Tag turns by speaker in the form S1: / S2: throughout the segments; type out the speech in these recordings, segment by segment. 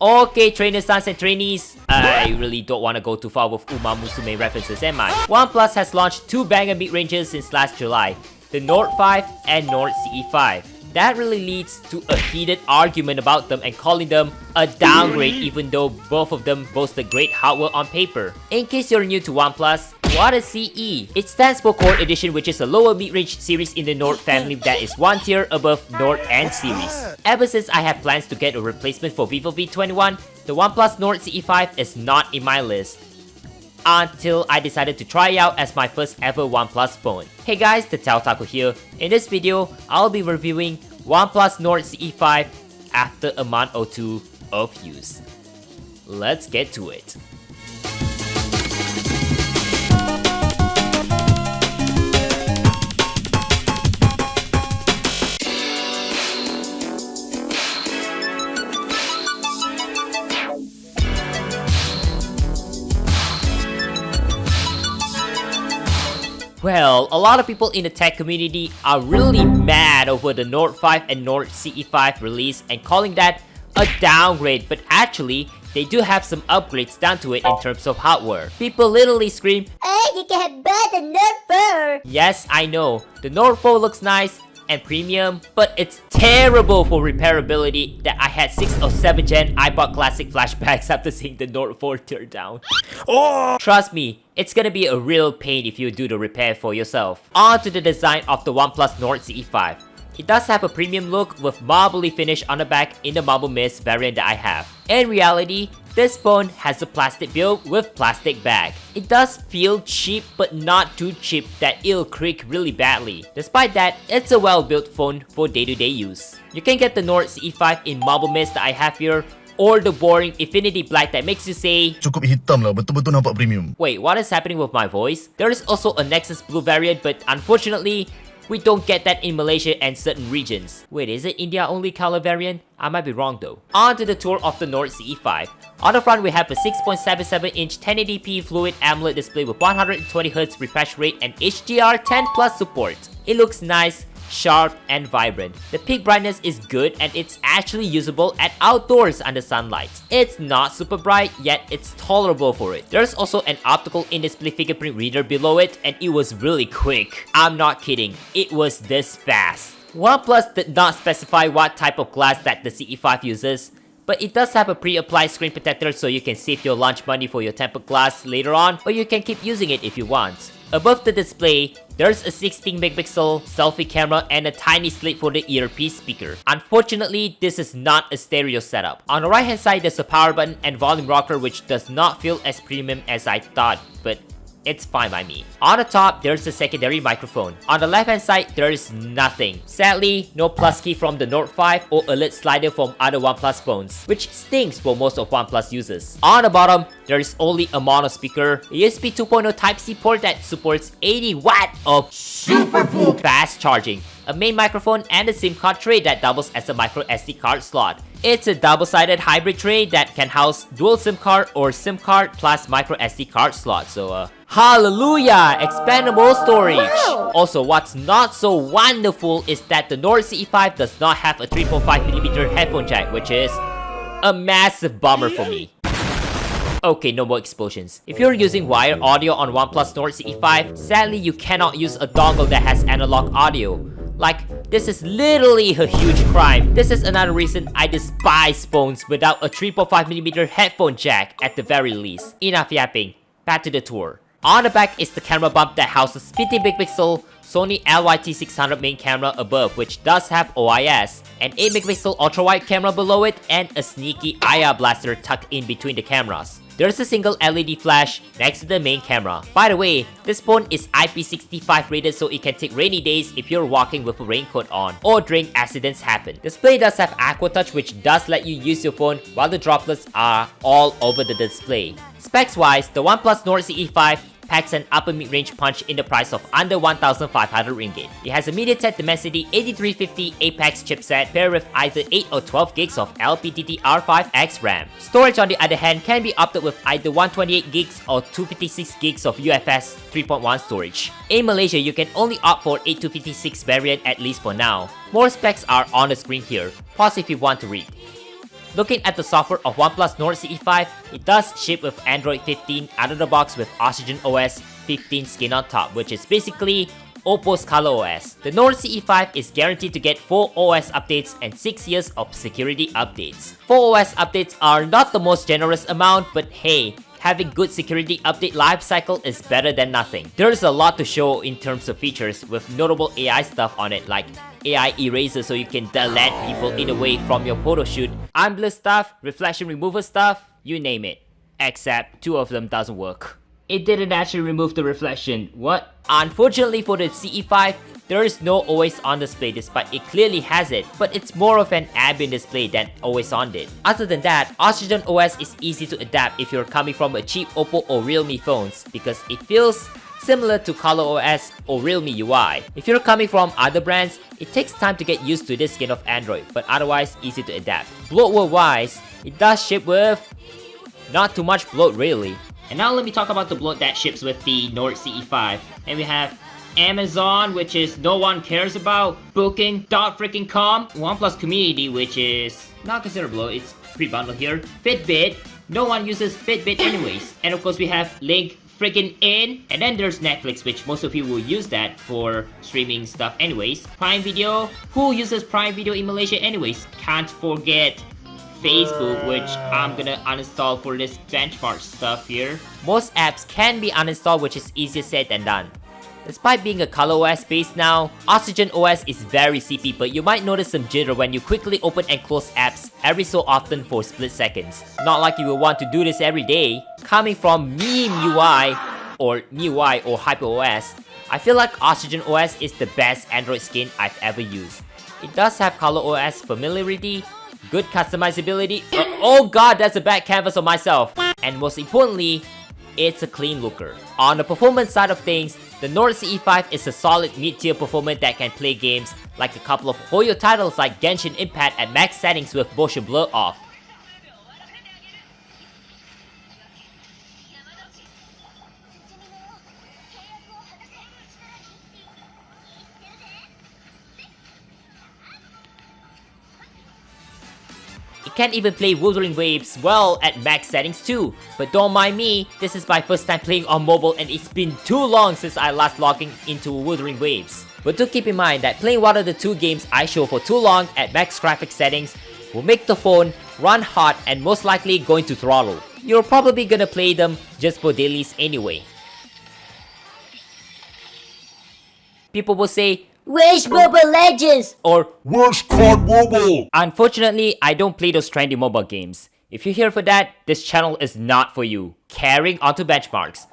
S1: Okay, trainers, sons and trainees, I really don't want to go too far with Uma Musume references, am I? OnePlus has launched two banger mid-ranges since last July, the Nord 5 and Nord CE5. That really leads to a heated argument about them and calling them a downgrade even though both of them boast a great hardware on paper. In case you're new to OnePlus, what is CE? It stands for Core Edition, which is a lower mid-range series in the Nord family that is one tier above Nord N series. Ever since I have plans to get a replacement for Vivo V21, the OnePlus Nord CE5 is not in my list. Until I decided to try it out as my first ever OnePlus phone. Hey guys, TheTechOtaku here. In this video, I'll be reviewing OnePlus Nord CE5 after a month or two of use. Let's get to it. Well, a lot of people in the tech community are really mad over the Nord 5 and Nord CE5 release and calling that a downgrade, but actually, they do have some upgrades done to it in terms of hardware. People literally scream, "Hey, you can buy the Nord 4!" Yes, I know, the Nord 4 looks nice and premium, but it's terrible for repairability that I had 6 or 7 gen iPod Classic flashbacks after seeing the Nord 4 tear down. Trust me, it's gonna be a real pain if you do the repair for yourself. On to the design of the OnePlus Nord CE5. It does have a premium look with marbly finish on the back in the Marble Mist variant that I have. In reality, this phone has a plastic build with plastic bag. It does feel cheap but not too cheap that it'll creak really badly. Despite that, it's a well-built phone for day-to-day use. You can get the Nord CE5 in Marble Mist that I have here, or the boring Infinity Black that makes you say,
S2: "Cukup hitam lah, betul-betul nampak premium."
S1: Wait, what is happening with my voice? There is also a Nexus Blue variant, but unfortunately, we don't get that in Malaysia and certain regions. Wait, is it India only color variant? I might be wrong though. On to the tour of the Nord CE5. On the front, we have a 6.77-inch 1080p Fluid AMOLED display with 120Hz refresh rate and HDR10 Plus support. It looks nice, sharp, and vibrant. The peak brightness is good and it's actually usable at outdoors under sunlight. It's not super bright, yet it's tolerable for it. There's also an optical in-display fingerprint reader below it and it was really quick. I'm not kidding, it was this fast. OnePlus did not specify what type of glass that the CE5 uses, but it does have a pre-applied screen protector so you can save your lunch money for your tempered glass later on, or you can keep using it if you want. Above the display, there's a 16-megapixel selfie camera and a tiny slit for the earpiece speaker. Unfortunately, this is not a stereo setup. On the right hand side, there's a power button and volume rocker which does not feel as premium as I thought, but it's fine by me. On the top, there's a secondary microphone. On the left hand side, there is nothing. Sadly, no plus key from the Nord 5 or alert slider from other OnePlus phones, which stinks for most of OnePlus users. On the bottom, there is only a mono speaker, a USB 2.0 Type-C port that supports 80 watt of super fast charging, a main microphone, and a SIM card tray that doubles as a micro SD card slot. It's a double-sided hybrid tray that can house dual SIM card or SIM card plus micro SD card slot, so hallelujah! Expandable storage! Wow. Also, what's not so wonderful is that the Nord CE5 does not have a 3.5mm headphone jack, which is a massive bummer for me. Okay, no more explosions. If you're using wired audio on OnePlus Nord CE5, sadly you cannot use a dongle that has analog audio. Like, this is literally a huge crime. This is another reason I despise phones without a 3.5mm headphone jack at the very least. Enough yapping, back to the tour. On the back is the camera bump that houses 50-megapixel Sony LYT600 main camera above, which does have OIS, an 8-megapixel ultra-wide camera below it, and a sneaky IR blaster tucked in between the cameras. There's a single LED flash next to the main camera. By the way, this phone is IP65 rated so it can take rainy days if you're walking with a raincoat on, or during accidents happen. Display does have Aqua Touch which does let you use your phone while the droplets are all over the display. Specs wise, the OnePlus Nord CE5 packs an upper mid-range punch in the price of under 1,500 ringgit. It has a MediaTek Dimensity 8350 Apex chipset paired with either 8 or 12 gigs of LPDDR5X RAM. Storage on the other hand can be opted with either 128 gigs or 256 gigs of UFS 3.1 storage. In Malaysia, you can only opt for 8256 variant at least for now. More specs are on the screen here. Pause if you want to read. Looking at the software of OnePlus Nord CE5, it does ship with Android 15 out of the box with OxygenOS 15 skin on top, which is basically Oppo's ColorOS. The Nord CE5 is guaranteed to get 4 OS updates and 6 years of security updates. 4 OS updates are not the most generous amount, but hey, having good security update lifecycle is better than nothing. There's a lot to show in terms of features with notable AI stuff on it, like AI eraser so you can delete people in a way from your photo shoot, unblur stuff, reflection remover stuff, you name it. Except 2 of them doesn't work. It didn't actually remove the reflection. What? Unfortunately for the CE5, there is no always on display despite it clearly has it, but it's more of an ambient display than always on did. Other than that, OxygenOS is easy to adapt if you're coming from a cheap Oppo or Realme phones because it feels similar to ColorOS or Realme UI. If you're coming from other brands, it takes time to get used to this skin of Android, but otherwise easy to adapt. Bloatware wise, it does ship with not too much bloat really. And now let me talk about the bloat that ships with the Nord CE5. And we have Amazon, which is no one cares about, Booking.com, OnePlus Community, which is not considered bloat, it's pre-bundled here, Fitbit, no one uses Fitbit anyways. And of course we have Link freaking in, and then there's Netflix, which most of you will use that for streaming stuff anyways. Prime Video, who uses Prime Video emulation anyways? Can't forget Facebook, which I'm gonna uninstall for this benchmark stuff here. Most apps can be uninstalled, which is easier said than done. Despite being a ColorOS base now, OxygenOS is very CP, but you might notice some jitter when you quickly open and close apps every so often for split seconds. Not like you will want to do this every day. Coming from Meme UI or MIUI or HyperOS, I feel like OxygenOS is the best Android skin I've ever used. It does have ColorOS familiarity, good customizability, oh god, that's a bad canvas of myself, and most importantly, it's a clean looker. On the performance side of things, the Nord CE5 is a solid mid-tier performance that can play games like a couple of Hoyo titles like Genshin Impact at max settings with motion blur off. It can even play Wuthering Waves well at max settings too. But don't mind me, this is my first time playing on mobile and it's been too long since I last logged into Wuthering Waves. But do keep in mind that playing one of the 2 games I show for too long at max graphics settings will make the phone run hot and most likely going to throttle. You're probably gonna play them just for dailies anyway. People will say, "Where's Mobile Legends?" or
S2: Where's COD Mobile?
S1: unfortunately, I don't play those trendy mobile games. If you're here for that, this channel is not for you. Carrying on to benchmarks.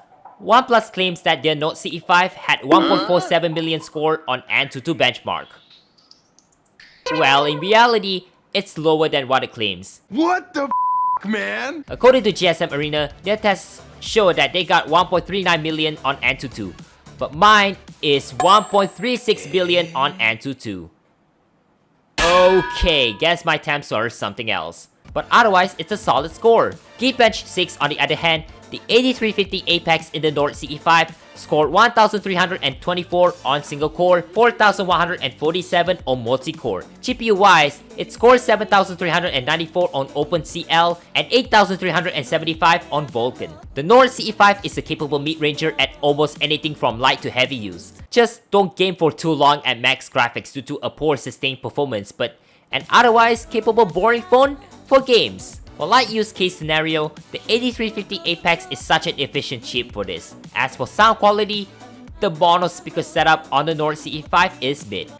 S1: OnePlus claims that their Nord CE5 had 1.47 million score on AnTuTu benchmark. Well, in reality, it's lower than what it claims.
S2: What the man?
S1: According to GSM Arena, their tests show that they got 1.39 million on AnTuTu, but mine is 1.36 billion on AnTuTu. Okay, guess my temps are something else. But otherwise, it's a solid score. Geekbench 6 on the other hand, the 8350 Apex in the Nord CE5 scored 1324 on single core, 4147 on multi-core. GPU wise, it scored 7394 on OpenCL and 8375 on Vulkan. The Nord CE5 is a capable mid-ranger at almost anything from light to heavy use. Just don't game for too long at max graphics due to a poor sustained performance, but an otherwise capable boring phone for games. For light use case scenario, the 8350 Apex is such an efficient chip for this. As for sound quality, the mono speaker setup on the Nord CE5 is mid.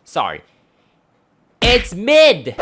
S1: Sorry. It's mid!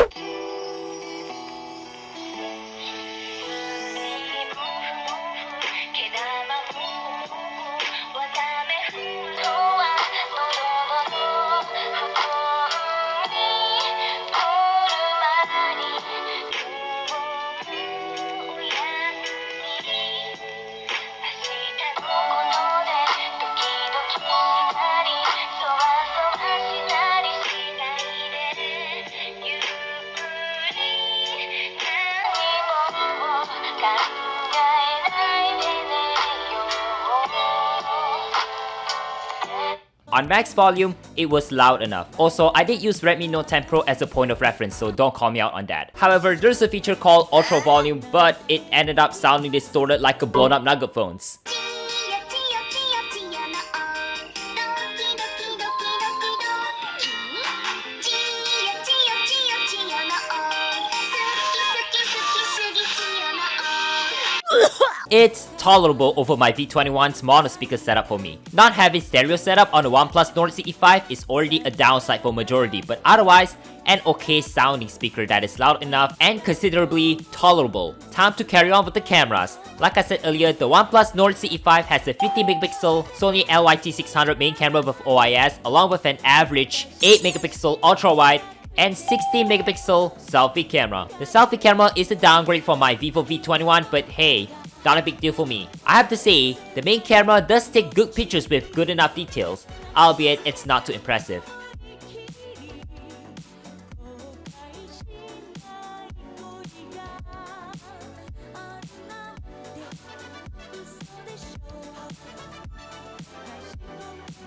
S1: On max volume, it was loud enough. Also, I did use Redmi Note 10 Pro as a point of reference, so don't call me out on that. However, there's a feature called Ultra Volume, but it ended up sounding distorted like a blown up nugget phones. It's tolerable over my V21's mono speaker setup for me. Not having stereo setup on the OnePlus Nord CE5 is already a downside for majority, but otherwise, an okay sounding speaker that is loud enough and considerably tolerable. Time to carry on with the cameras. Like I said earlier, the OnePlus Nord CE5 has a 50MP Sony LYT600 main camera with OIS along with an average 8MP ultra-wide and 16MP selfie camera. The selfie camera is a downgrade from my Vivo V21, but hey, not a big deal for me. I have to say, the main camera does take good pictures with good enough details, albeit it's not too impressive.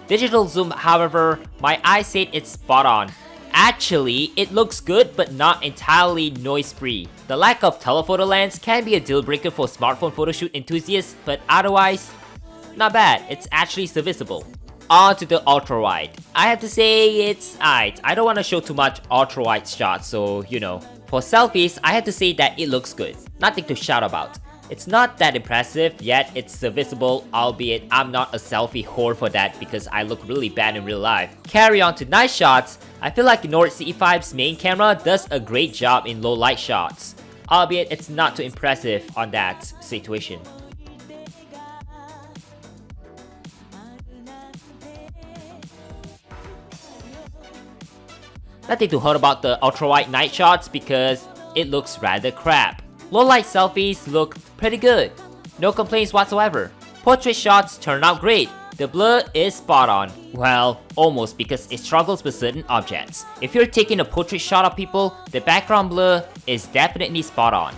S1: Digital zoom, however, my eye said it's spot on. Actually, it looks good but not entirely noise-free. The lack of telephoto lens can be a deal breaker for smartphone photoshoot enthusiasts, but otherwise, not bad, it's actually serviceable. On to the ultra-wide. I have to say it's aight. I don't want to show too much ultra-wide shots, so you know. For selfies, I have to say that it looks good. Nothing to shout about. It's not that impressive, yet it's serviceable, albeit I'm not a selfie whore for that because I look really bad in real life. Carry on to night shots. I feel like Nord CE5's main camera does a great job in low light shots, albeit it's not too impressive on that situation. Nothing to hurt about the ultra-wide night shots because it looks rather crap. Low light selfies look pretty good. No complaints whatsoever. Portrait shots turn out great. The blur is spot on. Well, almost, because it struggles with certain objects. If you're taking a portrait shot of people, the background blur is definitely spot on.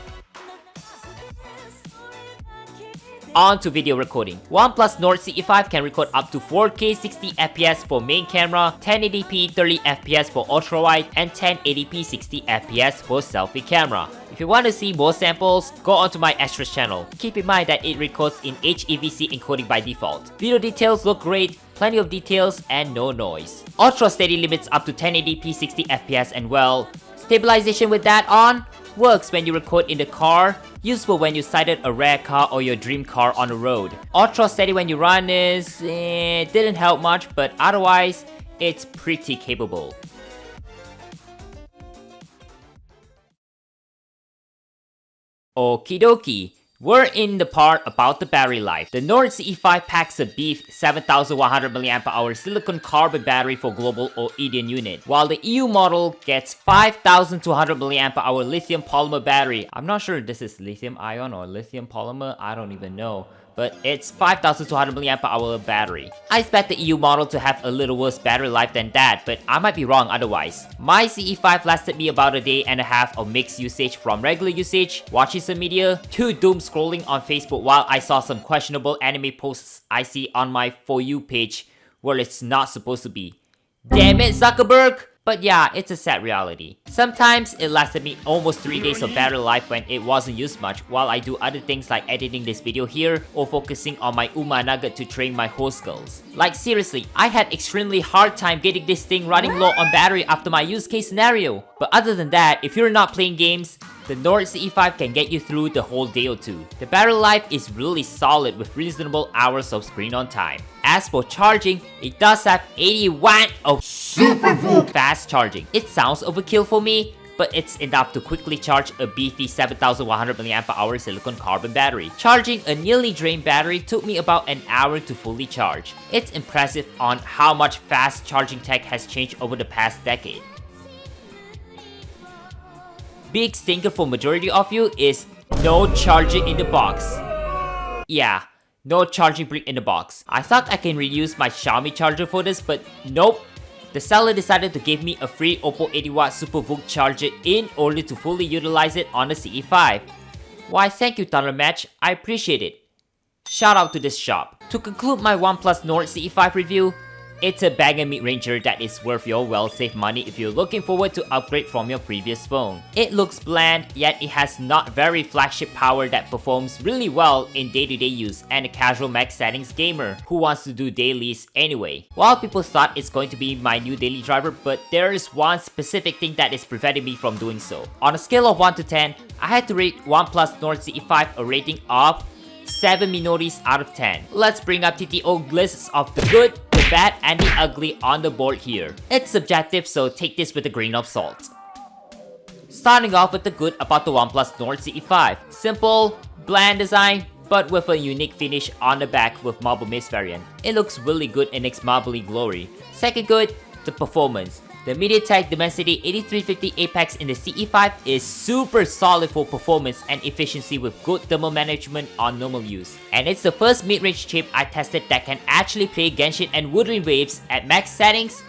S1: On to video recording. OnePlus Nord CE5 can record up to 4K 60fps for main camera, 1080p 30fps for ultra-wide, and 1080p 60fps for selfie camera. If you want to see more samples, go onto my extras channel. Keep in mind that it records in HEVC encoding by default. Video details look great, plenty of details, and no noise. Ultra steady limits up to 1080p 60fps, and well, stabilization with that on works when you record in the car, useful when you sighted a rare car or your dream car on the road. Ultra steady when you run is didn't help much, but otherwise it's pretty capable. Okie dokie. We're in the part about the battery life. The Nord CE5 packs a beef 7100 mAh silicon carbon battery for global or Indian unit, while the EU model gets 5200 mAh lithium polymer battery. I'm not sure if this is lithium ion or lithium polymer, I don't even know. But it's 5200 mAh battery. I expect the EU model to have a little worse battery life than that, but I might be wrong otherwise. My CE5 lasted me about a day and a half of mixed usage from regular usage, watching some media, to doom scrolling on Facebook while I saw some questionable anime posts I see on my For You page where it's not supposed to be. Damn it, Zuckerberg! But yeah, it's a sad reality. Sometimes it lasted me almost 3 days of battery life when it wasn't used much while I do other things like editing this video here or focusing on my Uma Nugget to train my horse skills. Like seriously, I had extremely hard time getting this thing running low on battery after my use case scenario. But other than that, if you're not playing games, the Nord CE5 can get you through the whole day or two. The battery life is really solid with reasonable hours of screen on time. As for charging, it does have 80 watt of super fast charging. It sounds overkill for me, but it's enough to quickly charge a beefy 7100 mAh silicon carbon battery. Charging a nearly drained battery took me about an hour to fully charge. It's impressive on how much fast charging tech has changed over the past decade. Big stinker for majority of you is no charging in the box. Yeah, no charging brick in the box. I thought I can reuse my Xiaomi charger for this, but nope. The seller decided to give me a free Oppo 80W Super VOOC charger in order to fully utilize it on the CE5. Why, thank you Thunder Match, I appreciate it. Shout out to this shop. To conclude my OnePlus Nord CE5 review, It's a banger mid-ranger that is worth your well-saved money if you're looking forward to upgrade from your previous phone. It looks bland, yet it has not very flagship power that performs really well in day-to-day use and a casual max settings gamer who wants to do dailies anyway. While people thought it's going to be my new daily driver, but there is one specific thing that is preventing me from doing so. On a scale of 1 to 10, I had to rate OnePlus Nord CE5 a rating of 7 minorities out of 10. Let's bring up TTO lists of the good, the bad, and the ugly on the board here. It's subjective, so take this with a grain of salt. Starting off with the good about the OnePlus Nord CE5. Simple, bland design, but with a unique finish on the back with marble mist variant. It looks really good in its marbly glory. Second good, the performance. The MediaTek Dimensity 8350 Apex in the CE5 is super solid for performance and efficiency with good thermal management on normal use. And it's the first mid-range chip I tested that can actually play Genshin and Wuthering Waves at max settings,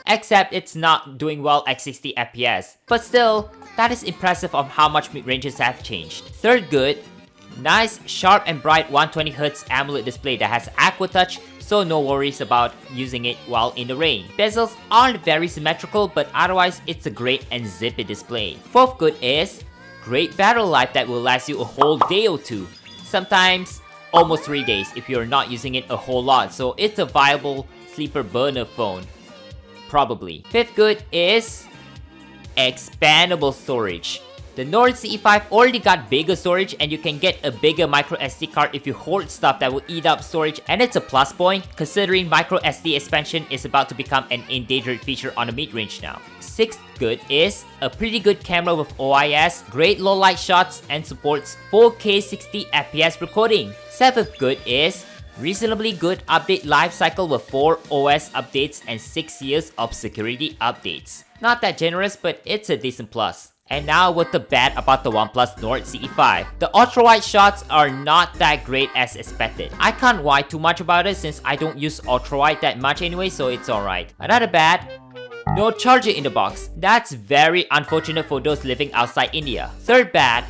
S1: except it's not doing well at 60 FPS. But still, that is impressive of how much mid-ranges have changed. Third good, nice, sharp and bright 120Hz AMOLED display that has Aqua Touch, so no worries about using it while in the rain. Bezels aren't very symmetrical, but otherwise it's a great and zippy display. Fourth good is great battery life that will last you a whole day or two. Sometimes almost 3 days if you're not using it a whole lot, so it's a viable sleeper burner phone. Probably. Fifth good is expandable storage. The Nord CE5 already got bigger storage and you can get a bigger microSD card if you hoard stuff that will eat up storage, and it's a plus point considering microSD expansion is about to become an endangered feature on the mid-range now. Sixth good is a pretty good camera with OIS, great low light shots, and supports 4K 60 FPS recording. Seventh good is reasonably good update life cycle with 4 OS updates and 6 years of security updates. Not that generous, but it's a decent plus. And now with the bad about the OnePlus Nord CE5. The ultra-wide shots are not that great as expected. I can't whine too much about it since I don't use ultra-wide that much anyway, so it's alright. Another bad, no charger in the box. That's very unfortunate for those living outside India. Third bad,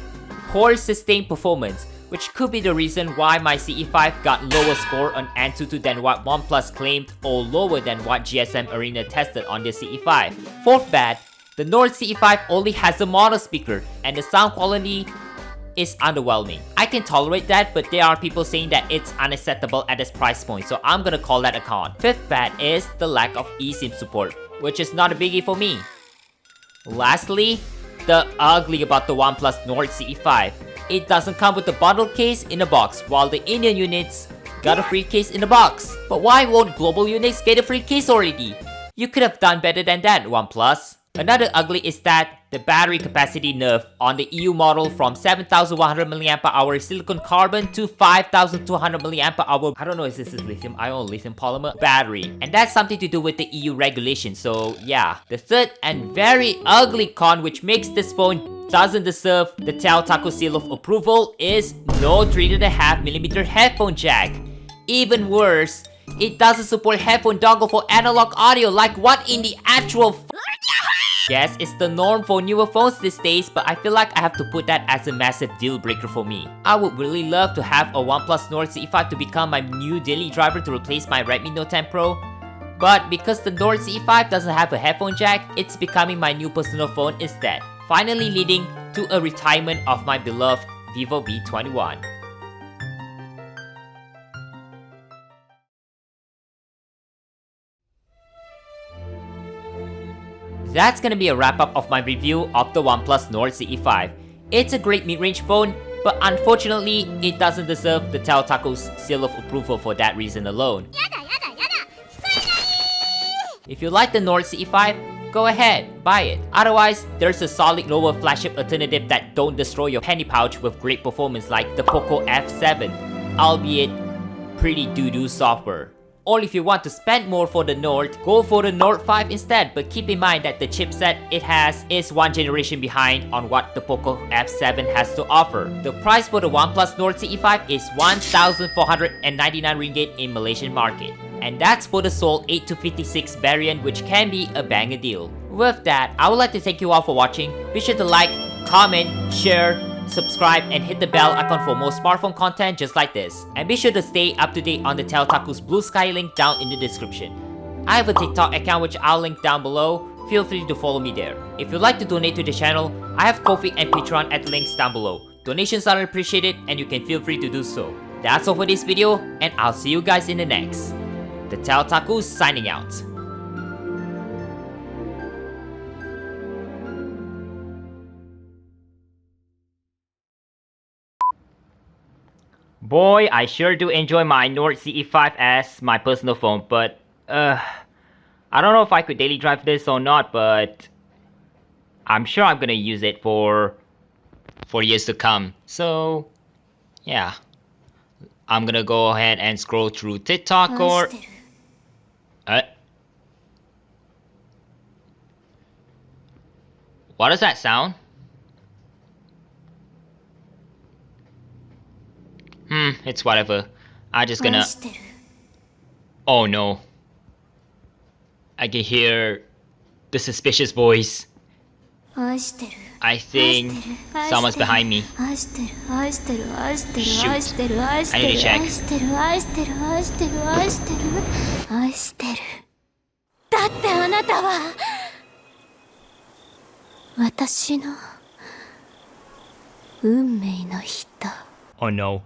S1: poor sustained performance, which could be the reason why my CE5 got lower score on AnTuTu than what OnePlus claimed or lower than what GSM Arena tested on their CE5. Fourth bad, the Nord CE5 only has a mono speaker and the sound quality is underwhelming. I can tolerate that, but there are people saying that it's unacceptable at this price point, so I'm gonna call that a con. Fifth bad is the lack of eSIM support, which is not a biggie for me. Lastly, the ugly about the OnePlus Nord CE5. It doesn't come with the bundle case in the box, while the Indian units got a free case in the box. But why won't global units get a free case already? You could have done better than that, OnePlus. Another ugly is that the battery capacity nerf on the EU model from 7100 mAh silicon carbon to 5200 mAh. I don't know if this is lithium ion or lithium polymer battery, and that's something to do with the EU regulation, so yeah. The third and very ugly con which makes this phone doesn't deserve the TheTechOtaku seal of approval is no 3.5mm headphone jack. Even worse, it doesn't support headphone dongle for analog audio like what in the actual Yes, it's the norm for newer phones these days, but I feel like I have to put that as a massive deal breaker for me. I would really love to have a OnePlus Nord CE5 to become my new daily driver to replace my Redmi Note 10 Pro. But because the Nord CE5 doesn't have a headphone jack, it's becoming my new personal phone instead. Finally leading to a retirement of my beloved Vivo V21. That's gonna be a wrap up of my review of the OnePlus Nord CE5. It's a great mid-range phone, but unfortunately, it doesn't deserve the TheTechOtaku's seal of approval for that reason alone. If you like the Nord CE5, go ahead, buy it. Otherwise, there's a solid lower flagship alternative that don't destroy your penny pouch with great performance like the Poco F7, albeit pretty doo-doo software. Or if you want to spend more for the Nord, go for the Nord 5 instead, but keep in mind that the chipset it has is one generation behind on what the Poco F7 has to offer. The price for the OnePlus Nord CE5 is 1,499 ringgit in Malaysian market. And that's for the Seoul 8256 variant, which can be a banger deal. With that, I would like to thank you all for watching. Be sure to like, comment, share, subscribe, and hit the bell icon for more smartphone content just like this. And be sure to stay up to date on the TheTechOtaku's Blue Sky link down in the description. I have a TikTok account which I'll link down below. Feel free to follow me there. If you'd like to donate to the channel, I have Ko-fi and Patreon at links down below. Donations are appreciated and you can feel free to do so. That's all for this video, and I'll see you guys in the next. TheTechOtaku signing out. Boy, I sure do enjoy my Nord CE5 as my personal phone, but I don't know if I could daily drive this or not, but I'm sure I'm gonna use it for years to come. So yeah, I'm gonna go ahead and scroll through TikTok or what does that sound? It's whatever. I'm just gonna... Oh no. I can hear the suspicious voice. I think someone's behind me. Shoot. I need to check.
S3: だってあなたは私の運命の人。
S1: Oh no.